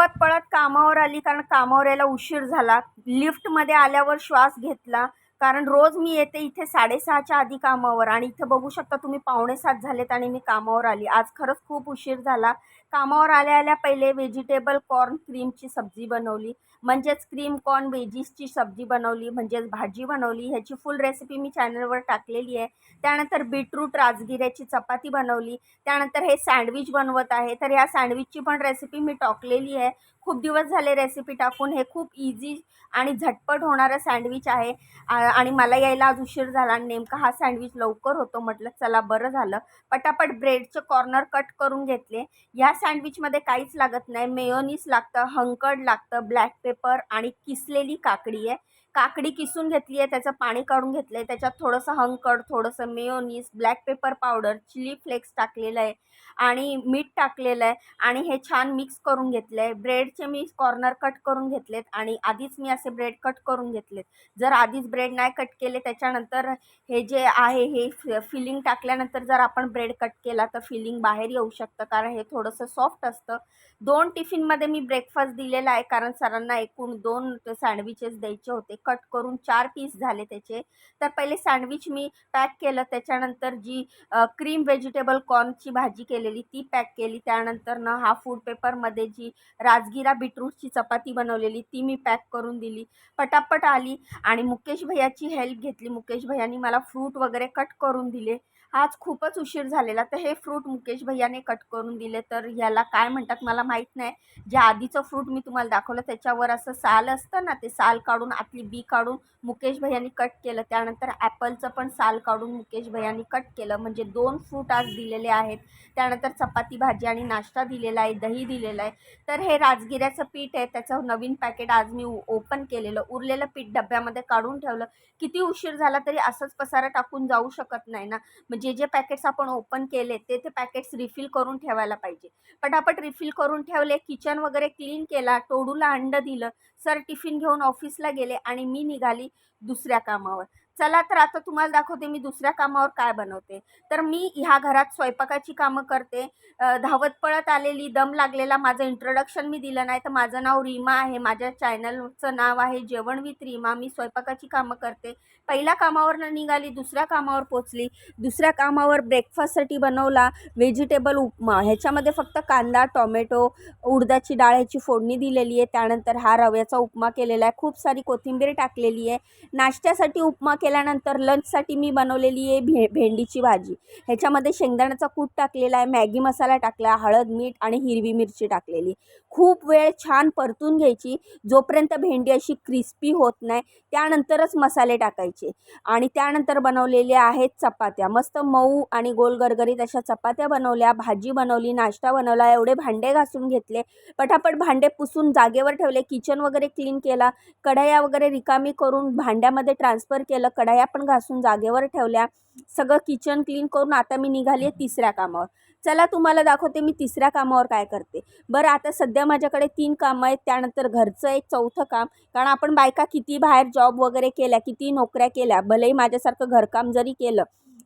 पळत पळत कामावर आली, कारण कामावर यायला उशीर झाला. लिफ्टमध्ये आल्यावर श्वास घेतला, कारण रोज मी येते इथे 6:30च्या आधी कामावर, आणि इथं बघू शकता तुम्ही 6:45 झालेत आणि मी कामावर आली. आज खरंच खूप उशीर झाला. कामावर आल्या आल्या पहिले व्हेजिटेबल कॉर्न क्रीमची सब्जी बनवली, म्हणजेच क्रीम कॉर्न व्हेजीसची सब्जी बनवली, म्हणजेच भाजी बनवली. ह्याची फुल रेसिपी मी चॅनलवर टाकलेली आहे. त्यानंतर बीटरूट राजगिऱ्याची चपाती बनवली. त्यानंतर हे सँडविच बनवत आहे, तर ह्या सँडविचची पण रेसिपी मी टाकलेली आहे. खूप दिवस झाले रेसिपी टाकून. हे खूप इझी आणि झटपट होणारं सँडविच आहे. आणि मला यायला आज उशीर झाला आणि नेमका हा सँडविच लवकर होतो. म्हटलं चला बरं झालं. पटापट ब्रेडचे कॉर्नर कट करून घेतले. ह्या सँडविचमध्ये काहीच लागत नाही. मेयोनीज लागतं, हंकड लागतं, ब्लॅक पेपर आणि किसलेली काकडी आहे. काकडी किसून घेतली आहे, त्याचं पाणी काढून घेतलं आहे. त्याच्यात थोडंसं हंकड, थोडंसं mayonnaise, black pepper powder, chilli flakes टाकलेलं आहे आणि मीठ टाकलेलं आहे आणि हे छान मिक्स करून घेतलं आहे. ब्रेडचे मी कॉर्नर कट करून घेतलेत आणि आधीच मी असे ब्रेड कट करून घेतलेत. जर आधीच ब्रेड नाही कट केले, त्याच्यानंतर हे जे आहे हे फिलिंग टाकल्यानंतर जर आपण ब्रेड कट केला तर फिलिंग बाहेर येऊ शकतं, कारण हे थोडंसं सॉफ्ट असतं. 2 टिफिनमध्ये मी ब्रेकफास्ट दिलेला आहे, कारण सरांना एकूण 2 सँडविचेस द्यायचे होते. कट करून 4 पीस झाले त्याचे. तर पहिले सँडविच मी पॅक केलं, त्याच्यानंतर जी क्रीम व्हेजिटेबल कॉर्नची भाजी केलेली ती पॅक केली. त्यानंतर हा फूड पेपरमध्ये जी राजगिरा बीटरूटची चपाती बनवलेली ती मी पॅक करून दिली. पटापट आली आणि मुकेश भैयाची हेल्प घेतली. मुकेश भैयानी मला फ्रूट वगैरे कट करून दिले. आज खूपच उशीर झालेला, तर हे फ्रूट मुकेश भैयाने कट करून दिले. तर ह्याला काय म्हणतात मला माहीत नाही. जे आधीचं फ्रूट मी तुम्हाला दाखवलं त्याच्यावर असं साल असतं ना, ते साल काढून आतली बी काढून मुकेश भैयानी कट केलं. त्यानंतर ॲपलचं पण साल काढून मुकेश भैयानी कट केलं. म्हणजे 2 फ्रूट आज दिलेले आहेत. त्यानंतर चपाती भाजी आणि नाश्ता दिलेला आहे, दही दिलेलं आहे. तर हे राजगिऱ्याचं पीठ आहे, त्याचं नवीन पॅकेट आज मी ओपन केलेलं. उरलेलं पीठ डब्यामध्ये काढून ठेवलं. किती उशीर झाला तरी असंच पसारा टाकून जाऊ शकत नाही ना. म्हणजे जे पॅकेट्स आपण ओपन केले ते पॅकेट्स रिफिल करून ठेवायला पाहिजे. पटापट रिफिल करून ठेवले. किचन वगैरे क्लीन केला. टोडूला अंड दिलं. सर टिफिन घेऊन ऑफिसला गेले आणि मी निघाली दुसऱ्या कामावर. चला तर आता तुम्हाला दाखवते मी दुसऱ्या कामावर काय बनवते. तर मी ह्या घरात स्वयंपाकाची कामं करते. धावत पळत आलेली, दम लागलेला. माझं इंट्रोडक्शन मी दिलं नाही. तर माझं नाव रीमा आहे. माझ्या चॅनलचं नाव आहे जेवण विथ रीमा. मी स्वयंपाकाची कामं करते. पहिल्या कामावरनं निघाली, दुसऱ्या कामावर पोचली. दुसऱ्या कामावर ब्रेकफास्टसाठी बनवला व्हेजिटेबल उपमा. ह्याच्यामध्ये फक्त कांदा, टोमॅटो, उडदाची डाळ ह्याची फोडणी दिलेली आहे. त्यानंतर हा रव्याचा उपमा केलेला आहे. खूप सारी कोथिंबीर टाकलेली आहे. नाश्त्यासाठी उपमा केल्यानंतर लंचसाठी मी बनवलेली आहे भेंडीची भाजी. ह्याच्यामध्ये शेंगदाण्याचा कूट टाकलेला आहे, मॅगी मसाला टाकला, हळद, मीठ आणि हिरवी मिरची टाकलेली. खूप वेळ छान परतून घ्यायची जोपर्यंत भेंडी अशी क्रिस्पी होत नाही. त्यानंतरच मसाले टाकायचे. आणि त्यानंतर बनवलेल्या आहेत चपात्या. मस्त मऊ आणि गोल गरगरीत अशा चपात्या बनवल्या, भाजी बनवली, नाश्ता बनवला. एवढे भांडे घासून घेतले. पटापट भांडे पुसून जागेवर ठेवले. किचन वगैरे क्लीन केला. कढया वगैरे रिकामी करून भांड्यामध्ये ट्रान्सफर केलं. कढया पण घासून जागेवर ठेवल्या. सगळं किचन क्लीन करून आता मी निघाली आहे तिसऱ्या कामावर. चला तुम्हाला दाखवते मी तिसऱ्या कामावर काय करते. बरं, आता सध्या माझ्याकडे 3 कामं आहेत. त्यानंतर घरचं एक चौथं काम. कारण आपण बायका किती बाहेर जॉब वगैरे केल्या, किती नोकऱ्या केल्या, भलेही माझ्यासारखं घरकाम जरी केलं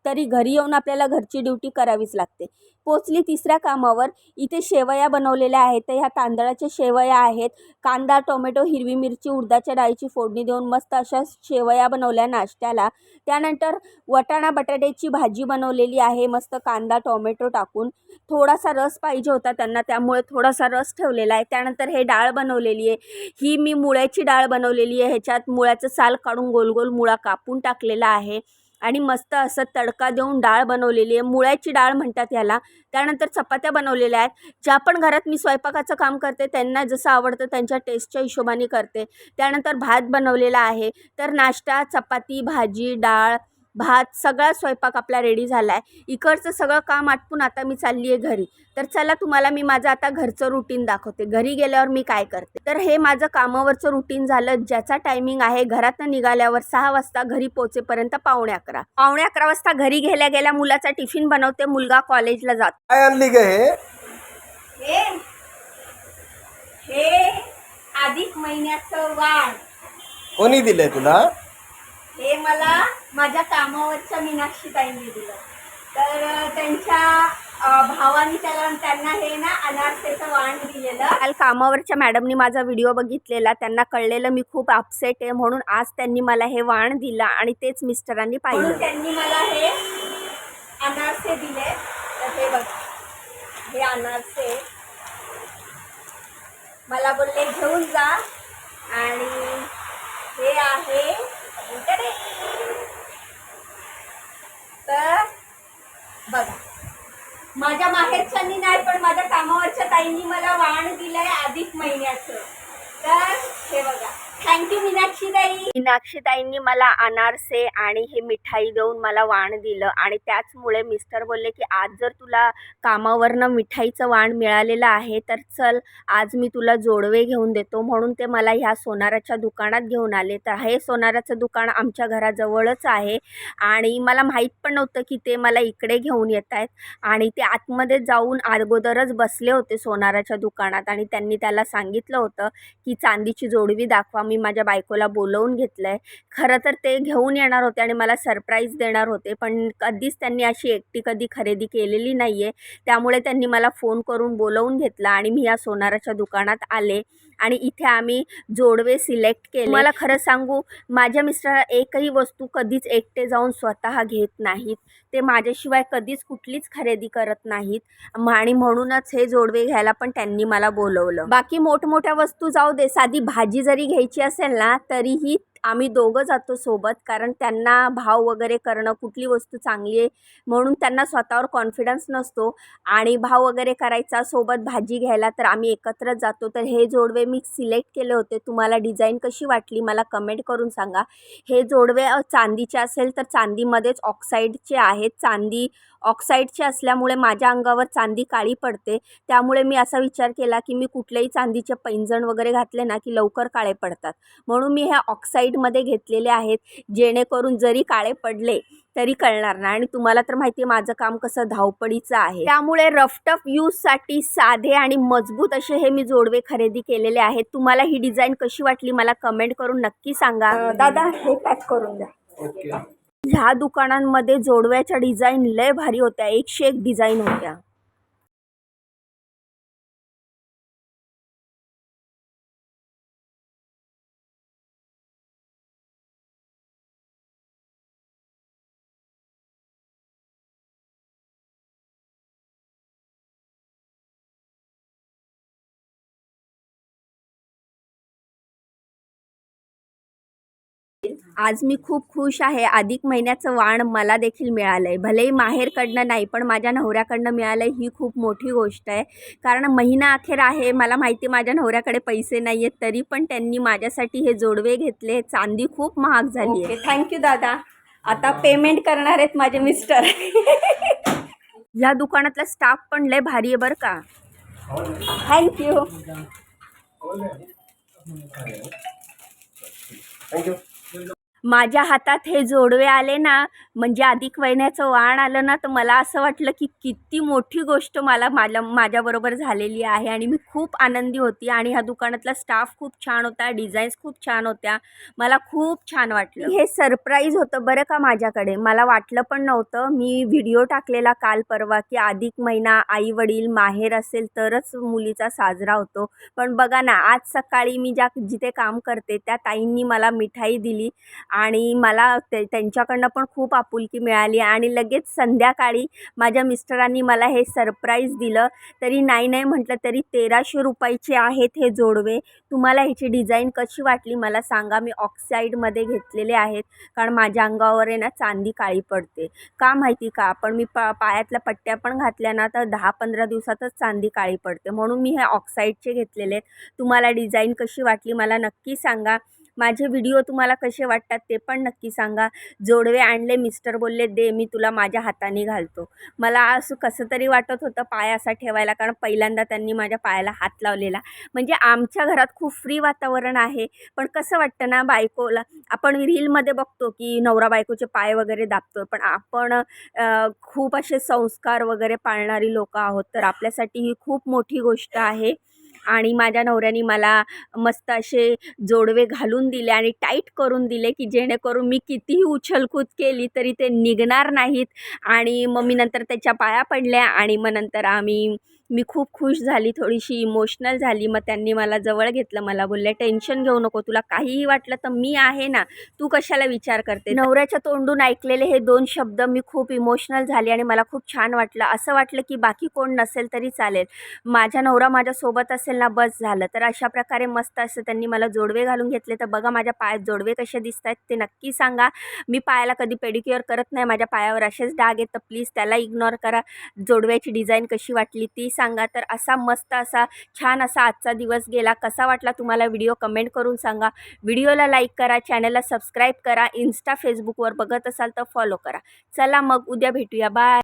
तरी घरी येऊन आपल्याला घरची ड्युटी करावीच लागते. पोचली तिसऱ्या कामावर. इथे शेवया बनवलेल्या आहेत. तर ह्या तांदळाच्या शेवया आहेत. कांदा, टोमॅटो, हिरवी मिरची, उडदाच्या डाळीची फोडणी देऊन मस्त अशा शेवया बनवल्या नाश्त्याला. त्यानंतर वाटाणा बटाट्याची भाजी बनवलेली आहे, मस्त कांदा टोमॅटो टाकून. थोडासा रस पाहिजे होता त्यांना, त्यामुळे थोडासा रस ठेवलेला आहे. त्यानंतर हे डाळ बनवलेली आहे. ही मी मुळ्याची डाळ बनवलेली आहे. ह्याच्यात मुळ्याचं साल काढून गोल गोल मुळा कापून टाकलेला आहे आणि मस्त असं तडका देऊन डाळ बनवलेली आहे. मुळ्याची डाळ म्हणतात ह्याला. त्यानंतर चपात्या बनवलेल्या आहेत. ज्या पण घरात मी स्वयंपाकाचं काम करते त्यांना जसं आवडतं त्यांच्या टेस्टच्या हिशोबाने करते. त्यानंतर भात बनवलेला आहे. तर नाश्ता, चपाती, भाजी, डाळ, भात सगळा स्वयंपाक आपला रेडी झाला आहे. इकडचं सगळं काम आटपून आता मी चालली आहे घरी. तर चला तुम्हाला मी माझं आता घरचं रुटीन दाखवते. घरी गेल्यावर मी काय करते. तर हे माझं कामावरचं रुटीन झालं, ज्याचा टायमिंग आहे घरातनं निघाल्यावर 6 वाजता घरी पोहोचेपर्यंत 11:15. 11:15 वाजता घरी गेल्या गेल्या मुलाचा टिफिन बनवते. मुलगा कॉलेजला जातो. काय आणली ग हे हे अधिक महिन्याचं वाण. कोणी दिलंय तुला? हे मला माझ्या कामावरच्या मीनाक्षी ताईंनी दिलं. तर त्यांच्या भावानी त्यांना हे ना अनारसेचं वाण दिलेलं. काल कामावरच्या मॅडमनी माझा व्हिडिओ बघितलेला, त्यांना कळलेलं मी खूप अपसेट आहे, म्हणून आज त्यांनी मला हे वाण दिलं आणि तेच मिस्टरांनी पाहिलं. त्यांनी मला हे अनारसे दिले. तर हे बघा, हे अनारसे मला बोलले घेऊन जा. आणि हे आहे तर बघा, माझ्या माहेरच्यांनी नाही पण माझ्या कामावरच्या ताईंनी मला वाण दिलंय अधिक महिन्याचं. तर हे बघा, थँक्यू मीनाक्षी ताई. मीनाक्षी ताईंनी मला अनारसे आणि हे मिठाई देऊन मला वाण दिलं. आणि त्याचमुळे मिस्टर बोलले की आज जर तुला कामावरनं मिठाईचं वाण मिळालेलं आहे तर चल आज मी तुला जोडवे घेऊन देतो. म्हणून ते मला ह्या सोनाराच्या दुकानात घेऊन आले. तर हे सोनाराचं दुकान आमच्या घराजवळच आहे आणि मला माहीत पण नव्हतं की ते मला इकडे घेऊन येत आहेत. आणि ते आतमध्ये जाऊन अगोदरच बसले होते सोनाराच्या दुकानात आणि त्यांनी त्याला सांगितलं होतं की चांदीची जोडवी दाखवा. मी माझ्या बायकोला बोलवून घेतलं आहे. खरं तर ते घेऊन येणार होते आणि मला सरप्राईज देणार होते, पण कधीच त्यांनी अशी एकटी कधी खरेदी केलेली नाही आहे. त्यामुळे त्यांनी मला फोन करून बोलवून घेतला आणि मी या सोनाराच्या दुकानात आले आणि इथे आम्ही जोडवे सिलेक्ट केले. मला खरं सांगू, माझ्या मिस्टर एकही वस्तू कधीच एकटे जाऊन स्वतः घेत नाहीत. ते माझ्याशिवाय कधीच कुठलीच खरेदी करत नाहीत आणि म्हणूनच हे जोडवे घ्यायला पण त्यांनी मला बोलवलं. बाकी मोठमोठ्या वस्तू जाऊ दे, साधी भाजी जरी घ्यायची असेल ना तरीही आम्ही दोघं जातो सोबत, कारण त्यांना भाव वगैरे करणं, कुठली वस्तू चांगली आहे म्हणून त्यांना स्वतःवर कॉन्फिडन्स नसतो आणि भाव वगैरे करायचा, सोबत भाजी घ्यायला तर आम्ही एकत्रच जातो. तर हे जोडवे मी सिलेक्ट केले होते. तुम्हाला डिझाईन कशी वाटली मला कमेंट करून सांगा. हे जोडवे चांदीचे असेल तर चांदीमध्येच ऑक्साईडचे आहेत. चांदी ऑक्साईडचे असल्यामुळे माझ्या अंगावर चांदी काळी पडते, त्यामुळे मी असा विचार केला की मी कुठलेही चांदीचे पैंजण वगैरे घातले ना की लवकर काळे पडतात, म्हणून मी ह्या ऑक्साईडमध्ये घेतलेले आहेत, जेणेकरून जरी काळे पडले तरी कळणार नाही. आणि तुम्हाला तर माहिती आहे माझं काम कसं धावपळीचं आहे, त्यामुळे रफटफ यूजसाठी साधे आणि मजबूत असे हे मी जोडवे खरेदी केलेले आहेत. तुम्हाला ही डिझाईन कशी वाटली मला कमेंट करून नक्की सांगा. दादा हे पॅक करून द्या. ओके. ह्या दुकानांमध्ये जोडव्याच्या डिझाईन लय भारी होत्या, 101 डिझाईन होत्या. आज मी खूप खुश आहे. अधिक महिन्याचं वाण मला देखील मिळालं आहे. भलेही माहेरकडनं नाही पण माझ्या नवऱ्याकडनं मिळालं आहे, ही खूप मोठी गोष्ट आहे. कारण महिना अखेर आहे, मला माहिती आहे माझ्या नवऱ्याकडे पैसे नाही आहेत, तरी पण त्यांनी माझ्यासाठी हे जोडवे घेतले. चांदी खूप महाग झाली आहे. थँक्यू दादा. आता पेमेंट करणार आहेत माझे मिस्टर. या दुकानातला स्टाफ पण लय भारी आहे बरं का. थँक्यू. थँक्यू. माझ्या हातात हे जोडवे आले ना, म्हणजे अधिक महिन्याचं वाण आलं ना, तर मला असं वाटलं की किती मोठी गोष्ट माझ्याबरोबर झालेली आहे आणि मी खूप आनंदी होती. आणि ह्या दुकानातला स्टाफ खूप छान होता, डिझाईन्स खूप छान होत्या, मला खूप छान वाटलं. हे सरप्राईज होतं बरं का माझ्याकडे, मला वाटलं पण नव्हतं. मी व्हिडिओ टाकलेला काल परवा की अधिक महिना आई वडील माहेर असेल तरच मुलीचा साजरा होतो, पण बघा ना आज सकाळी मी जिथे काम करते त्या ताईंनी मला मिठाई दिली आणि मला त्यांच्याकडनं पण खूप आपुलकी मिळाली. आणि लगेच संध्याकाळी माझ्या मिस्टरांनी मला हे सरप्राईज दिलं. तरी नाही म्हटलं तरी 1300 रुपयाचे आहेत हे जोडवे. तुम्हाला ह्याची डिझाईन कशी वाटली मला सांगा. मी ऑक्साईडमध्ये घेतलेले आहेत, कारण माझ्या अंगावर आहे ना चांदी काळी पडते. का माहिती का, पण मी पायातल्या पट्ट्या पण घातल्या ना तर 10-15 दिवसातच चांदी काळी पडते, म्हणून मी हे ऑक्साईडचे घेतलेले आहेत. तुम्हाला डिझाईन कशी वाटली मला नक्की सांगा. माझे व्हिडिओ तुम्हाला कसे वाटतात ते पण नक्की सांगा. जोडवे आणले, मिस्टर बोलले दे मी तुला माझ्या हाताने घालतो. मला असं कसं तरी वाटत होतं पाय असा ठेवायला, कारण पहिल्यांदा त्यांनी माझ्या पायाला हात लावलेला. म्हणजे आमच्या घरात खूप फ्री वातावरण आहे, पण कसं वाटतं ना बायकोला, आपण रीलमध्ये बघतो की नवरा बायकोचे पाय वगैरे दाबतो, पण आपण खूप असे संस्कार वगैरे पाळणारी लोकं आहोत, तर आपल्यासाठी ही खूप मोठी गोष्ट आहे. आणि माझ्या नवऱ्याने मला मस्त असे जोडवे घालून दिले आणि टाईट करून दिले की जेणेकरून मी कितीही उछलकूद केली तरी ते निघणार नाहीत. आणि मग मी नंतर त्याच्या पाया पडल्या आणि मग नंतर मी खूप खुश झाली, थोडीशी इमोशनल झाली. मग त्यांनी मला जवळ घेतलं, मला बोलले टेन्शन घेऊ नको, तुला काहीही वाटलं तर मी आहे ना, तू कशाला विचार करते. नवऱ्याच्या तोंडून ऐकलेले हे 2 शब्द मी खूप इमोशनल झाली आणि मला खूप छान वाटलं. असं वाटलं की बाकी कोण नसेल तरी चालेल, माझा नवरा माझ्यासोबत असेल ना बस झालं. तर अशा प्रकारे मस्त असं त्यांनी मला जोडवे घालून घेतले. तर बघा माझ्या पायात जोडवे कसे दिसत आहेत ते नक्की सांगा. मी पायाला कधी पेडिक्युअर करत नाही, माझ्या पायावर असेच डाग आहेत, तर प्लीज त्याला इग्नोर करा. जोडव्याची डिझाईन कशी वाटली ती सांगा. तर असा मस्त असा छान असा आजचा दिवस गेला. कसा वाटला तुम्हाला व्हिडिओ कमेंट करून सांगा. व्हिडिओला लाईक करा, चॅनलला सबस्क्राईब करा, इंस्टा फेसबुकवर बघत असाल तर फॉलो करा. चला मग उद्या भेटूया, बाय.